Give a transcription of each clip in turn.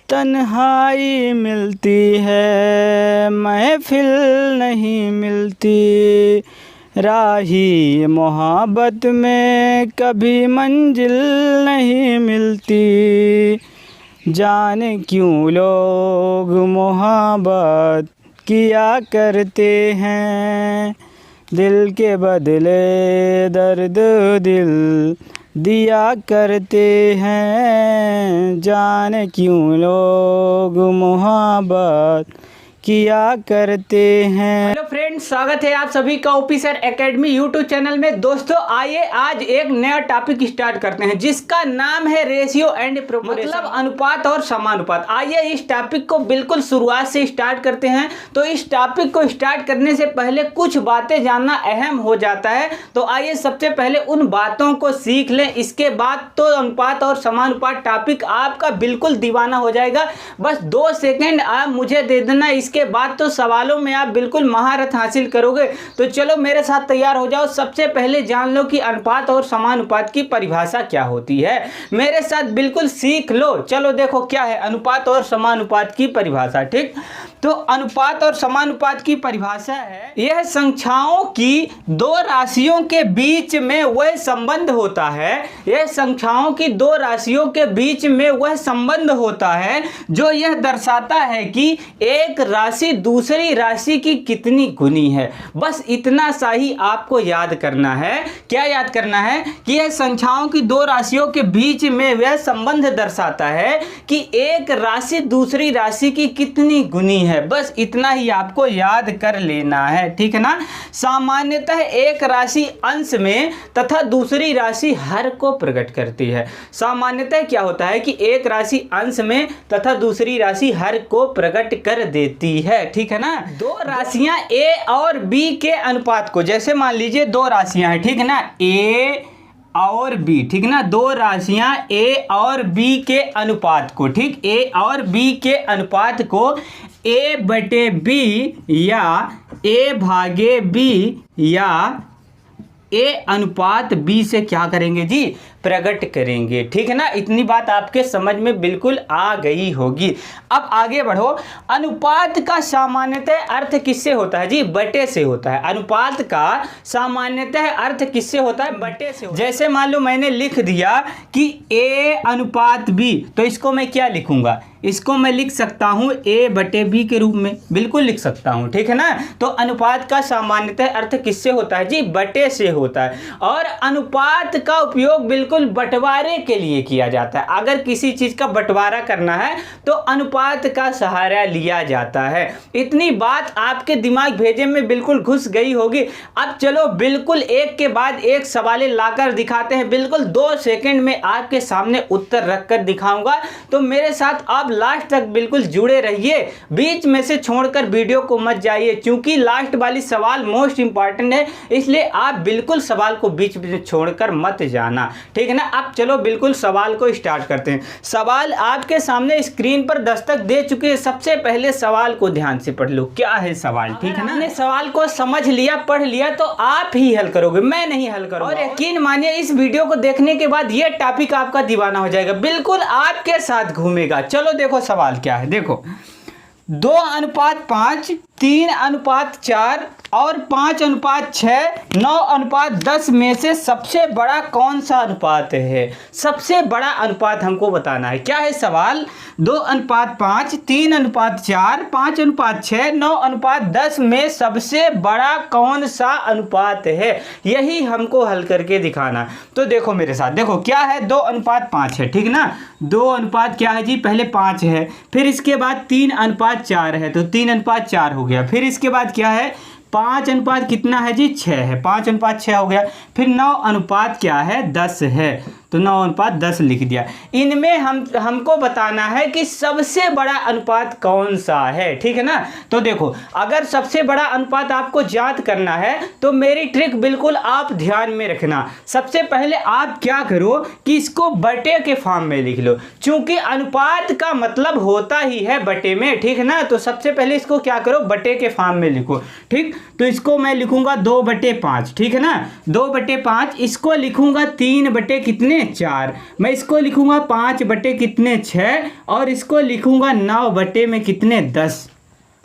तन्हाई मिलती है, महफिल नहीं मिलती। राही मोहब्बत में कभी मंजिल नहीं मिलती। जाने क्यों लोग मोहब्बत किया करते हैं, दिल के बदले दर्द दिल दिया करते हैं। जाने क्यों लोग मोहब्बत किया करते हैं। हेलो फ्रेंड्स, स्वागत है आप सभी का OP sir academy YouTube channel में। दोस्तों आइए आज एक नया टॉपिक स्टार्ट करते हैं जिसका नाम है रेशियो एंड प्रोपोर्शन, मतलब अनुपात और समानुपात। आइए इस टॉपिक को बिल्कुल शुरुआत से स्टार्ट करते हैं। तो इस टॉपिक को स्टार्ट करने से पहले कुछ बातें जानना अहम हो जाता है। तो आइए सबसे पहले उन बातों को सीख लें, इसके बाद तो अनुपात और समानुपात टॉपिक आपका बिल्कुल दीवाना हो जाएगा। बस 2 सेकेंड आप मुझे दे देना, इसके बाद तो सवालों में आप बिल्कुल महारत हासिल करोगे। तो चलो मेरे साथ तैयार हो जाओ। सबसे पहले जान लो कि अनुपात और समानुपात की परिभाषा क्या होती है। मेरे साथ बिल्कुल सीख लो। चलो देखो क्या है अनुपात और समानुपात की परिभाषा। ठीक, तो अनुपात और समानुपात की परिभाषा है, यह संख्याओं की 2 राशियों के बीच में वह संबंध होता है। यह संख्याओं की 2 राशियों के बीच में वह संबंध होता है जो यह दर्शाता है कि एक राशि दूसरी राशि की कितनी गुनी है। बस इतना सा ही आपको याद करना है। क्या याद करना है कि यह संख्याओं की 2 राशियों के बीच में वह संबंध दर्शाता है कि एक राशि दूसरी राशि की कितनी गुनी है। बस इतना ही आपको याद कर लेना है, ठीक है ना। सामान्यतः एक राशि अंश में तथा दूसरी राशि हर को प्रकट करती है। सामान्यतः क्या होता है कि एक राशि अंश में तथा दूसरी राशि हर को प्रकट कर देती है, ठीक है ना। 2 राशियां ए और बी के अनुपात को, जैसे मान लीजिए 2 राशियां हैं, ठीक है ना, ए और बी, ठीक ना। 2 राशियां ए और बी के अनुपात को, ठीक, ए और बी के अनुपात को ए बटे बी या ए भागे बी या ए अनुपात बी से क्या करेंगे जी, प्रकट करेंगे, ठीक है ना। इतनी बात आपके समझ में बिल्कुल आ गई होगी। अब आगे बढ़ो। अनुपात का सामान्यतः अर्थ किससे होता है जी, बटे से होता है। अनुपात का सामान्यतः अर्थ किससे होता है, बटे से होता है। जैसे मान लो मैंने लिख दिया कि ए अनुपात बी, तो इसको मैं क्या लिखूंगा, इसको मैं लिख सकता हूं ए बटे बी के रूप में, बिल्कुल लिख सकता हूं, ठीक है ना। तो अनुपात का सामान्यतः अर्थ किससे होता है जी, बटे से होता है। और अनुपात का उपयोग बिल्कुल बंटवारे के लिए किया जाता है। अगर किसी चीज का बंटवारा करना है तो अनुपात का सहारा लिया जाता है। इतनी बात आपके दिमाग भेजे में बिल्कुल घुस गई होगी। अब चलो बिल्कुल एक के बाद एक सवाल लाकर दिखाते हैं। बिल्कुल 2 सेकंड में आपके सामने उत्तर रखकर दिखाऊंगा। तो मेरे साथ आप लास्ट तक बिल्कुल जुड़े रहिए, बीच में से छोड़कर वीडियो को मत जाइए, क्योंकि लास्ट वाली सवाल मोस्ट इंपॉर्टेंट है। इसलिए आप बिल्कुल सवाल को बीच में छोड़कर मत जाना, ठीक है ना। अब चलो बिल्कुल सवाल को स्टार्ट करते हैं। सवाल आपके सामने स्क्रीन पर दस्तक दे चुके हैं। सबसे पहले सवाल को ध्यान से पढ़ लो, क्या है सवाल, ठीक है ना। आपने सवाल को समझ लिया, पढ़ लिया, तो आप ही हल करोगे, मैं नहीं हल करूंगा। और यकीन मानिए इस वीडियो को देखने के बाद ये टॉपिक आपका दीवाना हो जाएगा, बिल्कुल आपके साथ घूमेगा। चलो देखो सवाल क्या है, देखो 2:5, 3:4 और 5:6, 9:10 में से सबसे बड़ा कौन सा अनुपात है। सबसे बड़ा अनुपात हमको बताना है। क्या है सवाल, 2:5, 3:4, 5:6, 9:10 में सबसे बड़ा कौन सा अनुपात है, यही हमको हल करके दिखाना। तो देखो मेरे साथ, देखो क्या है, 2:5 है, ठीक ना। 2 अनुपात क्या है जी, पहले 5 है, फिर इसके बाद 3:4 है, तो 3:4 हो गया। फिर इसके बाद क्या है, 5 अनुपात कितना है जी, 6 है, 5:6 हो गया। फिर 9 अनुपात क्या है, 10 है, तो 9:10 लिख दिया। इनमें हमको बताना है कि सबसे बड़ा अनुपात कौन सा है, ठीक है ना। तो देखो अगर सबसे बड़ा अनुपात आपको ज्ञात करना है तो मेरी ट्रिक बिल्कुल आप ध्यान में रखना। सबसे पहले आप क्या करो कि इसको बटे के फॉर्म में लिख लो, क्योंकि अनुपात का मतलब होता ही है बटे में, ठीक है ना। तो सबसे पहले इसको क्या करो, बटे के फॉर्म में लिखो, ठीक। तो इसको मैं लिखूंगा 2/5, ठीक है ना, 2/5। इसको लिखूंगा 3 बटे कितने, कितने 4, मैं इसको लिखूंगा 5 बटे कितने 6 और इसको लिखूंगा 9 बटे में कितने 10।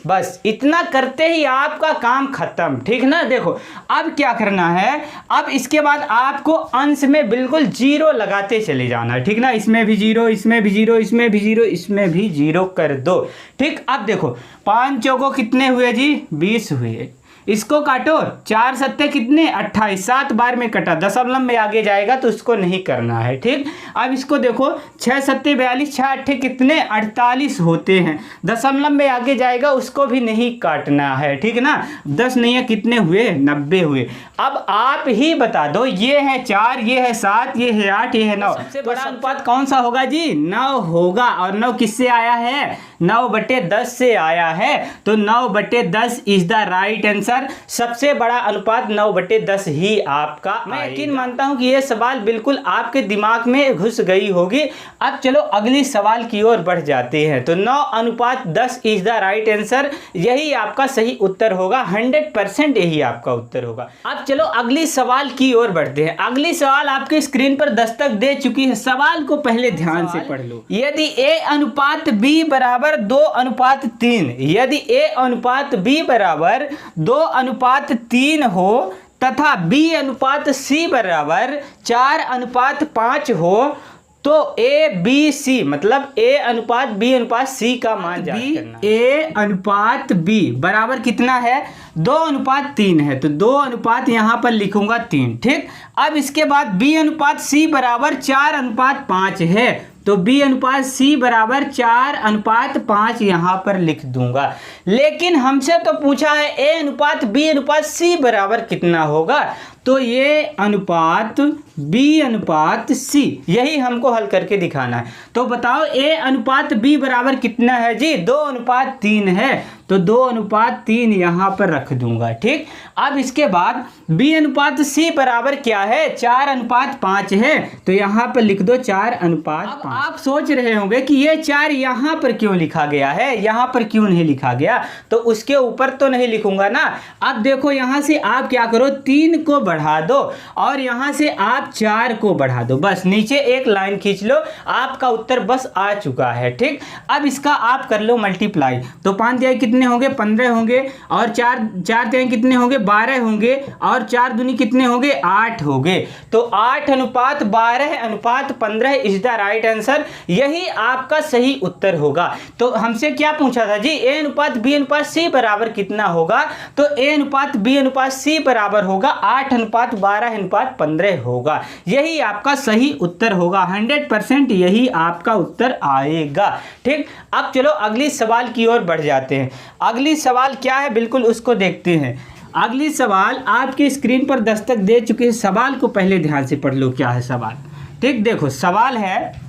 बस इतना करते ही आपका काम खत्म, ठीक ना। देखो अब क्या करना है, अब इसके बाद आपको अंश में बिल्कुल 0 लगाते चले जाना है, ठीक ना। इसमें भी 0, इसमें भी 0, इसमें भी 0, इसमें भी 0 कर दो, ठीक। अब देखो 5 चौको कितने हुए जी 20 हुए, इसको काटो 4 सत्ते कितने 28, 7 बार में कटा, दशमलव में आगे जाएगा तो उसको नहीं करना है, ठीक। अब इसको देखो 6 सत्ते 42, 6 अट्ठे कितने 48 होते हैं, दशमलव में आगे जाएगा उसको भी नहीं काटना है, ठीक ना। 10 नहीं है कितने हुए 90 हुए। अब आप ही बता दो, ये है 4, ये है 7, ये है 8, ये है 9, सबसे बड़ा अनुपात कौन सा होगा जी 9 होगा। और 9 किससे आया है 9 बटे 10 से आया है, तो 9 बटे 10 इज द राइट आंसर। सबसे बड़ा अनुपात 9 बटे 10 ही आपका। मैं यकीन मानता हूं कि यह सवाल बिल्कुल आपके दिमाग में घुस गई होगी। अब चलो अगली सवाल की ओर बढ़ जाते हैं। तो 9 अनुपात 10 इज द राइट आंसर, यही आपका सही उत्तर होगा, 100% यही आपका उत्तर होगा। अब चलो अगली सवाल की ओर बढ़ते हैं। अगली सवाल आपके स्क्रीन पर दस्तक दे चुकी है, सवाल को पहले ध्यान से पढ़ लो। यदि a अनुपात b बराबर 2 अनुपात 3, यदि a अनुपात b बराबर 2 अनुपात 3 हो तथा b अनुपात c बराबर 4 अनुपात 5 हो, तो a b c मतलब a अनुपात b अनुपात c का मान ज्ञात करना है। a अनुपात b बराबर कितना है 2 अनुपात 3 है, तो 2 अनुपात यहाँ पर लिखूंगा 3, ठीक। अब इसके बाद b अनुपात c बराबर 4 अनुपात 5 है, तो b अनुपात c बराबर 4 अनुपात 5 यहाँ पर लिख दूंगा। लेकिन हमसे तो पूछा है a अनुपात b अनुपात c बराबर कितना होगा, तो ये अनुपात b अनुपात c यही हमको हल करके दिखाना है। तो बताओ a अनुपात b बराबर कितना है जी 2 अनुपात 3 है, तो 2 अनुपात 3 यहाँ पर रख दूंगा, ठीक। अब इसके बाद b अनुपात c बराबर क्या है 4 अनुपात 5 है, तो यहाँ पर लिख दो 4 अनुपात 5। आप सोच रहे होंगे कि ये 4 यहाँ पर क्यों लिखा गया है, यहाँ पर क्यों नहीं लिखा गया, तो उसके ऊपर तो नहीं लिखूंगा ना। अब देखो यहाँ से आप क्या करो 3 को बढ़ा दो और यहाँ से आप 4 को बढ़ा दो, बस नीचे एक लाइन खींच लो, आपका उत्तर बस आ चुका है, ठीक। अब इसका आप कर लो मल्टीप्लाई, तो 5 तिहाई कितने होंगे 15 होंगे, और 4 तिहाई कितने होंगे 12 होंगे, और 4 दूनी कितने होंगे 8 होंगे, तो 8 अनुपात 12 अनुपात 15 इज द राइट आंसर, यही आपका सही उत्तर होगा। तो हमसे क्या पूछा था जी a अनुपात b अनुपात c बराबर कितना होगा, तो a अनुपात b अनुपात c बराबर होगा 8 अनुपात 12 अनुपात 15 होगा, यही आपका सही उत्तर होगा, 100% यही आपका उत्तर आएगा, ठीक। अब चलो अगली सवाल की ओर बढ़ जाते हैं। अगली सवाल क्या है बिल्कुल उसको देखते हैं। अगली सवाल आपके स्क्रीन पर दस्तक दे चुके हैं, सवाल को पहले ध्यान से पढ़ लो क्या है सवाल, ठीक। देखो सवाल है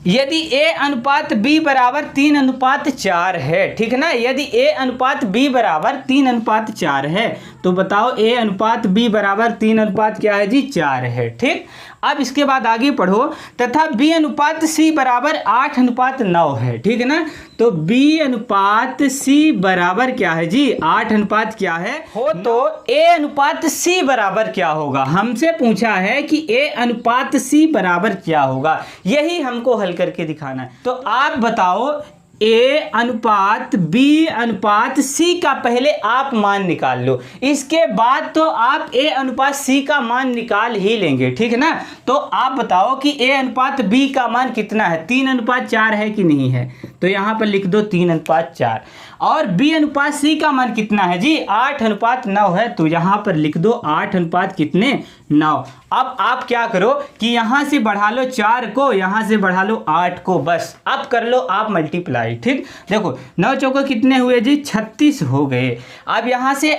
यदि a अनुपात b बराबर 3 अनुपात 4 है, ठीक है ना। यदि a अनुपात b बराबर 3 अनुपात 4 है, तो बताओ a अनुपात b बराबर 3 अनुपात क्या है जी 4 है, ठीक। अब इसके बाद आगे पढ़ो, तथा b अनुपात c बराबर 8 अनुपात 9 है, ठीक है ना। तो b अनुपात c बराबर क्या है जी 8 अनुपात क्या है हो, तो a अनुपात c बराबर क्या होगा, हमसे पूछा है कि a अनुपात c बराबर क्या होगा, यही हमको हल करके दिखाना है। तो आप बताओ a अनुपात b अनुपात c का पहले आप मान निकाल लो, इसके बाद तो आप a अनुपात c का मान निकाल ही लेंगे, ठीक है ना। तो आप बताओ कि a अनुपात b का मान कितना है 3 अनुपात 4 है कि नहीं है, तो यहाँ पर लिख दो 3 अनुपात 4, और b अनुपात c का मान कितना है जी 8 अनुपात 9 है, तो यहाँ पर लिख दो 8 अनुपात कितने 9। अब आप क्या करो कि यहाँ से बढ़ा लो 4 को, यहाँ से बढ़ा लो 8 को, बस अब कर लो आप मल्टीप्लाई, ठीक। देखो 9 चौको कितने हुए जी 36 हो गए, अब यहाँ से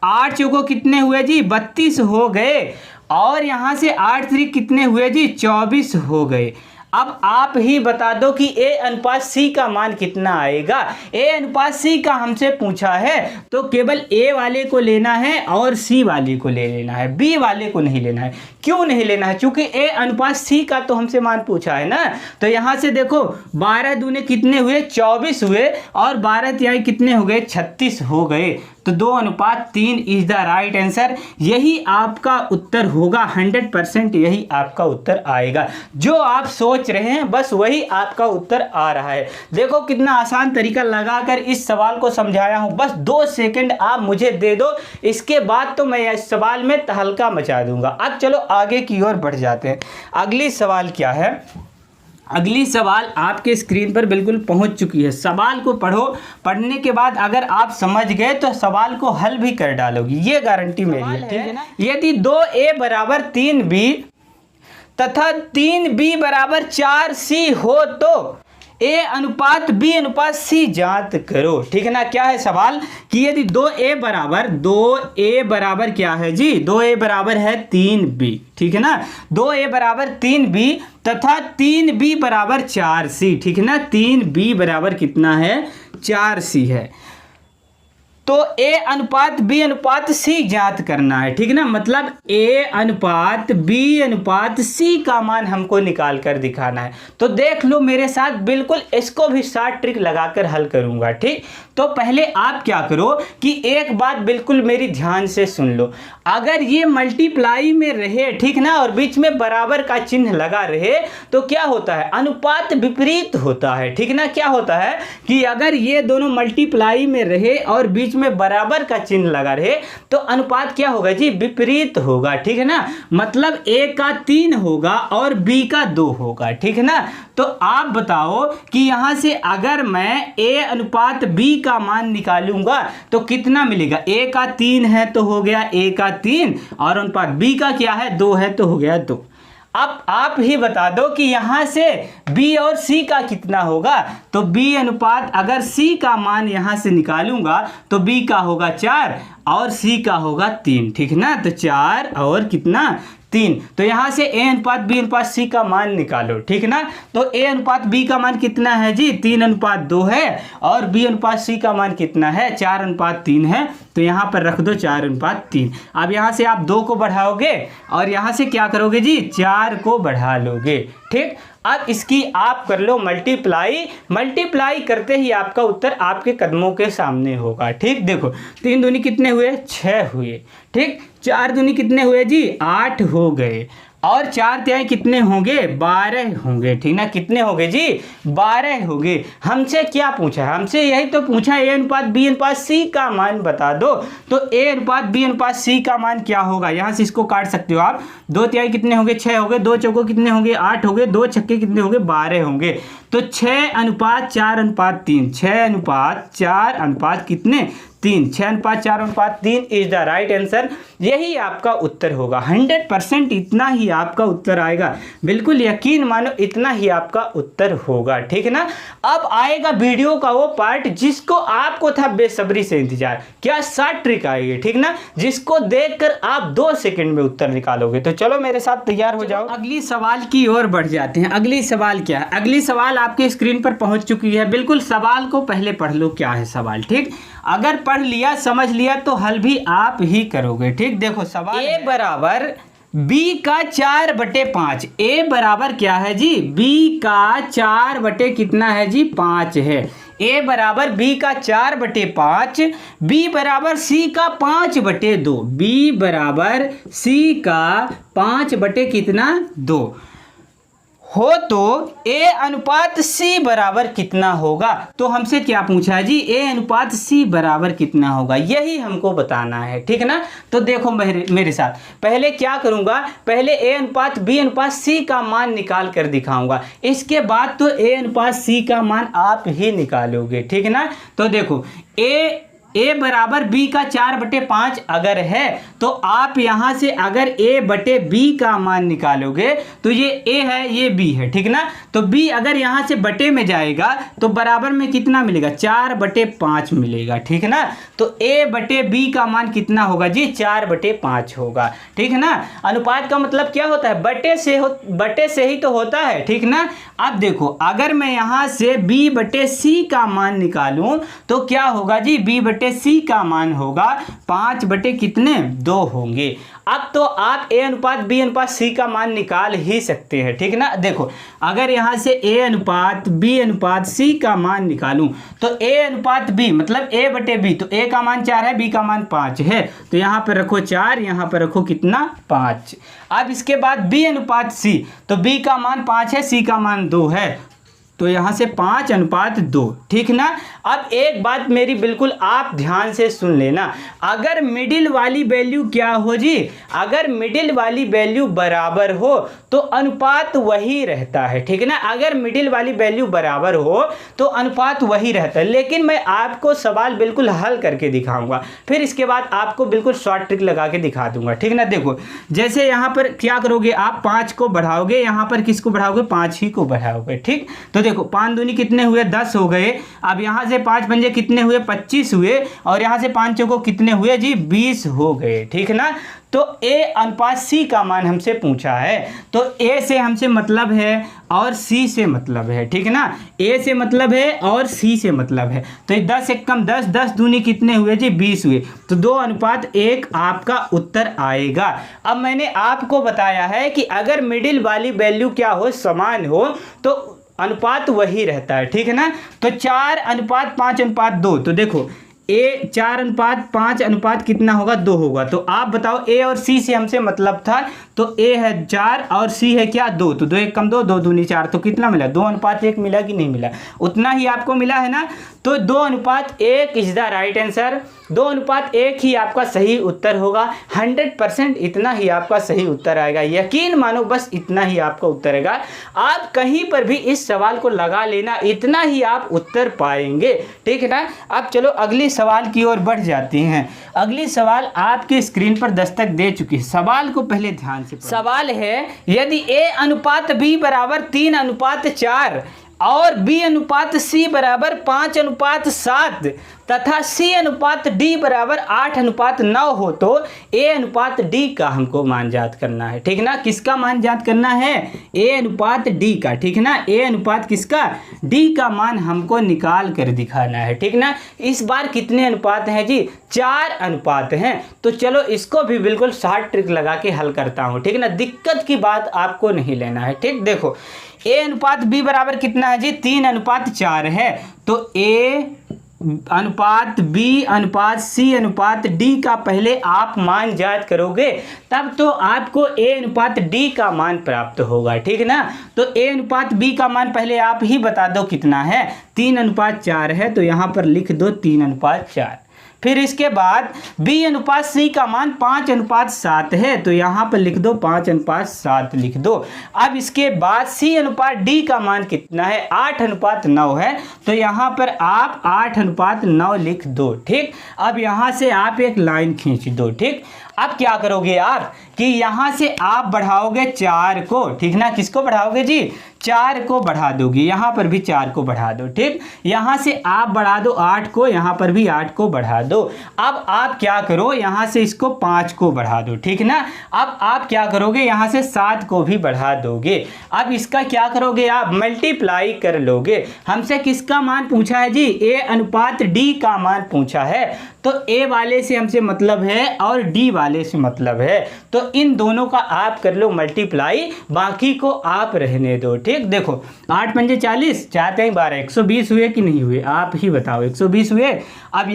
8 चौको कितने हुए जी 32 हो गए, और यहाँ से 8 3 कितने हुए जी 24 हो गए। अब आप ही बता दो कि a अनुपात c का मान कितना आएगा। a अनुपात c का हमसे पूछा है, तो केवल a वाले को लेना है और c वाले को ले लेना है, b वाले को नहीं लेना है, क्यों नहीं लेना है? क्योंकि ए अनुपात सी का तो हमसे मान पूछा है ना। तो यहाँ से देखो 12 दूने कितने हुए 24 हुए और 12 तिहाई कितने हो गए 36 हो गए। तो 2:3 इज द राइट आंसर। यही आपका उत्तर होगा, 100% यही आपका उत्तर आएगा। जो आप सोच रहे हैं बस वही आपका उत्तर आ रहा है। देखो कितना आसान तरीका लगाकर इस सवाल को समझाया हूं। बस 2 सेकंड आप मुझे दे दो, इसके बाद तो मैं इस सवाल में तहलका मचा दूंगा। अब चलो आगे की ओर बढ़ जाते हैं। अगली सवाल क्या है? अगली सवाल आपके स्क्रीन पर बिल्कुल पहुंच चुकी है। सवाल को पढ़ो, पढ़ने के बाद अगर आप समझ गए तो सवाल को हल भी कर डालोगी, ये गारंटी मेरी है, ठीक है ना। यदि 2a बराबर 3b तथा 3b बराबर 4c हो तो a अनुपात b अनुपात c ज्ञात करो, ठीक है ना। क्या है सवाल कि यदि 2a बराबर क्या है जी? 2a बराबर है 3b, ठीक है ना। 2a बराबर 3b तथा 3b बराबर 4c, ठीक है ना। 3b बराबर कितना है? 4c है। तो a अनुपात b अनुपात c ज्ञात करना है, ठीक है ना। मतलब a अनुपात b अनुपात c का मान हमको निकाल कर दिखाना है। तो देख लो मेरे साथ, बिल्कुल इसको भी शॉर्ट ट्रिक लगाकर हल करूंगा, ठीक। तो पहले आप क्या करो कि एक बात बिल्कुल मेरी ध्यान से सुन लो। अगर ये मल्टीप्लाई में रहे, ठीक ना, और बीच में बराबर का चिन्ह लगा रहे तो क्या होता है? अनुपात विपरीत होता है, ठीक ना। क्या होता है कि अगर ये दोनों मल्टीप्लाई में रहे और बीच में बराबर का चिन्ह लगा रहे तो अनुपात क्या होगा जी? विपरीत होगा, ठीक है ना। मतलब a का 3 होगा और b का 2 होगा, ठीक है ना। तो आप बताओ कि यहां से अगर मैं a अनुपात b का मान निकालूंगा तो कितना मिलेगा? a का 3 है तो हो गया a का 3 और अनुपात b का क्या है? 2 है तो हो गया 2। अब आप ही बता दो कि यहां से b और c का कितना होगा? तो b अनुपात अगर c का मान यहां से निकालूंगा तो b का होगा 4 और c का होगा 3, ठीक है ना। तो 4 और कितना? 3। तो यहाँ से a अनुपात b अनुपात c का मान निकालो, ठीक है ना। तो a अनुपात b का मान कितना है जी? 3:2 है और b अनुपात c का मान कितना है? 4:3 है। तो यहाँ पर रख दो 4:3। अब यहाँ से आप 2 को बढ़ाओगे और यहाँ से क्या करोगे जी? 4 को बढ़ा लोगे, ठीक। अब इसकी आप कर लो मल्टीप्लाई करते ही आपका उत्तर आपके कदमों के सामने होगा, ठीक। देखो 3 दूनी कितने हुए? 6 हुए, ठीक। 4 दूनी कितने हुए जी? 8 हो गए और 4 तिहाई कितने होंगे? 12 होंगे, ठीक ना। कितने होंगे जी? 12 होंगे। हमसे क्या पूछा है? हमसे यही तो पूछा a अनुपात b अनुपात c का मान बता दो। तो a अनुपात b अनुपात c का मान क्या होगा? यहाँ से इसको काट सकते हो आप। 2 तिहाई कितने होंगे? 6 होंगे। 2 चौको कितने होंगे? 8 होंगे। 2 छक्के कितने होंगे? 12 होंगे। तो 6:4:3, 6:4 कितने? 3, 6:4:3 इज द राइट आंसर। यही आपका उत्तर होगा, 100% इतना ही आपका उत्तर आएगा। बिल्कुल यकीन मानो इतना ही आपका उत्तर होगा, ठीक है ना। अब आएगा वीडियो का वो पार्ट जिसको आपको था बेसब्री से इंतजार। क्या शॉर्ट ट्रिक आएगी, ठीक ना, जिसको देखकर आप 2 सेकंड में उत्तर निकालोगे। तो चलो मेरे साथ तैयार हो जाओ, अगली सवाल की ओर बढ़ जाते हैं। अगली सवाल क्या है? अगली सवाल आपके स्क्रीन पर पहुंच चुकी है। बिल्कुल सवाल को पहले पढ़ लो, क्या है सवाल, ठीक। अगर पढ़ लिया समझ लिया तो हल भी आप ही करोगे, ठीक। देखो सवाल a बराबर b का 4/5। a बराबर क्या है जी? b का 4 कितना है जी? 5 है। a बराबर b का 4/5, b बराबर c का 5/2, b बराबर c का 5 कितना? 2 हो तो a अनुपात c बराबर कितना होगा? तो हमसे क्या पूछा है जी? a अनुपात c बराबर कितना होगा, यही हमको बताना है, ठीक है ना। तो देखो मेरे साथ, पहले क्या करूंगा? पहले a अनुपात b अनुपात c का मान निकाल कर दिखाऊंगा। इसके बाद तो a अनुपात c का मान आप ही निकालोगे, ठीक है ना। तो देखो a बराबर b का 4/5 अगर है तो आप यहाँ से अगर a/b का मान निकालोगे तो ये a है, ये b है, ठीक ना। तो b अगर यहाँ से बटे में जाएगा तो बराबर में कितना मिलेगा? 4/5 मिलेगा, ठीक है ना। तो a/b का मान कितना होगा जी? 4/5 होगा, ठीक है ना। अनुपात का मतलब क्या होता है? बटे से ही तो होता है, ठीक ना। अब देखो अगर मैं यहाँ से b/c का मान निकालूं तो क्या होगा जी? b/c बटे सी का मान होगा 5 बटे कितने 2 होंगे। अब तो आप ए अनुपात बी अनुपात सी का मान निकाल ही सकते हैं, ठीक ना। देखो अगर यहाँ से ए अनुपात बी अनुपात सी का मान निकालूं तो ए अनुपात बी मतलब ए बटे बी, तो ए का मान 4 है, बी का मान 5 है, तो यहाँ पर रखो 4, यहाँ पर रखो कितना 5। अब इसके बाद बी अनुपात सी, तो बी का मान 5 है, सी का मान 2 है, तो यहाँ से 5 अनुपात 2, ठीक ना। अब एक बात मेरी बिल्कुल आप ध्यान से सुन लेना, अगर मिडिल वाली वैल्यू क्या हो जी, अगर मिडिल वाली वैल्यू बराबर हो तो अनुपात वही रहता है, ठीक ना। अगर मिडिल वाली वैल्यू बराबर हो तो अनुपात वही रहता है, लेकिन मैं आपको सवाल बिल्कुल हल करके दिखाऊंगा, फिर इसके बाद आपको बिल्कुल शॉर्ट ट्रिक लगा के दिखा दूंगा, ठीक ना। देखो जैसे यहाँ पर क्या करोगे आप 5 को बढ़ाओगे, यहाँ पर किसको बढ़ाओगे 5 ही को बढ़ाओगे, ठीक। तो देखो 5 दूनी कितने हुए 10 हो गए। अब यहाँ से 5 पंजे कितने हुए 25 हुए, और यहाँ से 5 चौको कितने हुए जी 20 हो गए, ठीक ना। तो ए अनुपात सी का मान हमसे पूछा है, तो ए से हमसे मतलब है और सी से मतलब है, ठीक ना। ए से मतलब है और सी से मतलब है, तो 10 एक कम 10, 10 दूनी कितने हुए जी 20 हुए, तो 2 अनुपात 1 आपका उत्तर आएगा। अब मैंने आपको बताया है कि अगर मिडिल वाली वैल्यू क्या हो समान हो तो अनुपात वही रहता है, ठीक है ना। तो 4 अनुपात 5 अनुपात 2, तो देखो ए 4 अनुपात 5 अनुपात कितना होगा 2 होगा। तो आप बताओ ए और सी से हमसे मतलब था, तो ए है 4 और सी है क्या 2, तो 2 एक कम 2, 2 दूनी 4, तो कितना मिला 2 अनुपात 1 मिला कि नहीं मिला, उतना ही आपको मिला है ना। तो 2 अनुपात 1 इज द राइट आंसर, 2 अनुपात 1 ही आपका सही उत्तर होगा। 100% इतना ही आपका सही उत्तर आएगा, यकीन मानो बस इतना ही आपका उत्तर आएगा। आप कहीं पर भी इस सवाल को लगा लेना, इतना ही आप उत्तर पाएंगे, ठीक है ना। अब चलो अगली सवाल की ओर बढ़ जाते हैं। अगली सवाल आपके स्क्रीन पर दस्तक दे चुकी है, सवाल को पहले ध्यान से पढ़ो। सवाल है यदि ए अनुपात बी बराबर 3 अनुपात 4 और बी अनुपात सी बराबर 5 अनुपात 7 तथा सी अनुपात डी बराबर 8 अनुपात 9 हो, तो ए अनुपात डी का हमको मान ज्ञात करना है, ठीक ना। किसका मान ज्ञात करना है ए अनुपात डी का, ठीक ना। ए अनुपात किसका डी का मान हमको निकाल कर दिखाना है, ठीक ना। इस बार कितने अनुपात हैं जी 4 अनुपात हैं, तो चलो इसको भी बिल्कुल शॉर्ट ट्रिक लगा के हल करता हूँ, ठीक ना। दिक्कत की बात आपको नहीं लेना है, ठीक। देखो ए अनुपात बी बराबर कितना है जी 3 अनुपात 4 है, तो ए अनुपात बी अनुपात सी अनुपात डी का पहले आप मान ज्ञात करोगे, तब तो आपको ए अनुपात डी का मान प्राप्त होगा, ठीक ना। तो ए अनुपात बी का मान पहले आप ही बता दो कितना है, 3 अनुपात 4 है, तो यहाँ पर लिख दो 3 अनुपात 4। फिर इसके बाद बी अनुपात सी का मान 5 अनुपात 7 है, तो यहाँ पर लिख दो 5 अनुपात 7 लिख दो। अब इसके बाद सी अनुपात डी का मान कितना है 8 अनुपात 9 है, तो यहाँ पर आप 8 अनुपात 9 लिख दो, ठीक। अब यहाँ से आप एक लाइन खींच दो, ठीक। अब क्या करोगे आप कि यहाँ से आप बढ़ाओगे 4 को, ठीक ना। किसको बढ़ाओगे जी 4 को बढ़ा दोगे, यहाँ पर भी 4 को बढ़ा दो, ठीक। यहाँ से आप बढ़ा दो 8 को, यहाँ पर भी 8 को बढ़ा दो। अब आप क्या करो यहाँ से इसको 5 को बढ़ा दो, ठीक ना। अब आप क्या करोगे यहाँ से 7 को भी बढ़ा दोगे। अब इसका क्या करोगे आप मल्टीप्लाई कर लोगे। हमसे किसका मान पूछा है जी ए अनुपात डी का मान पूछा है, तो ए वाले से हमसे मतलब है और डी वाले से मतलब है, तो इन दोनों का आप कर लो मल्टीप्लाई, बाकी को आप रहने दो, ठीक। देखो 8 पंजे 40, 4 3 12, 120 हुए कि नहीं हुए आप ही बताओ, 120 हुए। अब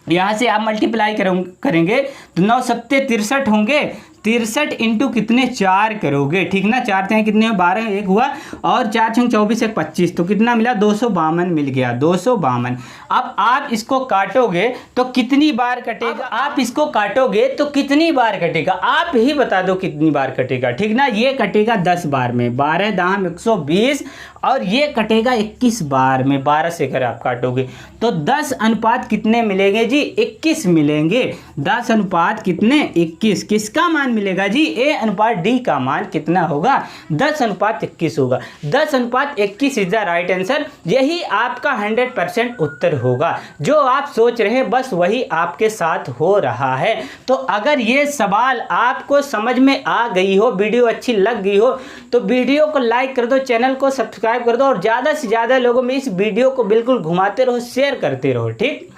यहाँ से आप मल्टीप्लाई करेंगे तो 9 सत्ते 63 होंगे, 63 इंटू कितने 4 करोगे, ठीक ना। 4 हैं कितने 12 1 हुआ, और 4 छंग 24 1 25, तो कितना मिला 252 मिल गया, 252। अब आप इसको काटोगे तो कितनी बार कटेगा, आप इसको काटोगे तो कितनी बार कटेगा आप ही बता दो कितनी बार कटेगा, ठीक ना। ये कटेगा 10 बार में, 12 दाम 120, और ये कटेगा 21 बार में, 12 से अगर आप काटोगे तो 10 अनुपात कितने मिलेंगे जी 21 मिलेंगे। 10 अनुपात कितने 21, किसका मान मिलेगा जी ए अनुपात डी का मान कितना होगा 10 अनुपात 21 होगा। 10 अनुपात 21 इज द राइट आंसर, यही आपका 100% उत्तर होगा। जो आप सोच रहे हैं बस वही आपके साथ हो रहा है। तो अगर ये सवाल आपको समझ में आ गई हो, वीडियो अच्छी लग गई हो, तो वीडियो को लाइक कर दो, चैनल को सब्सक्राइब कर दो, और ज़्यादा से ज़्यादा लोगों में इस वीडियो को बिल्कुल घुमाते रहो, शेयर करते रहो, ठीक।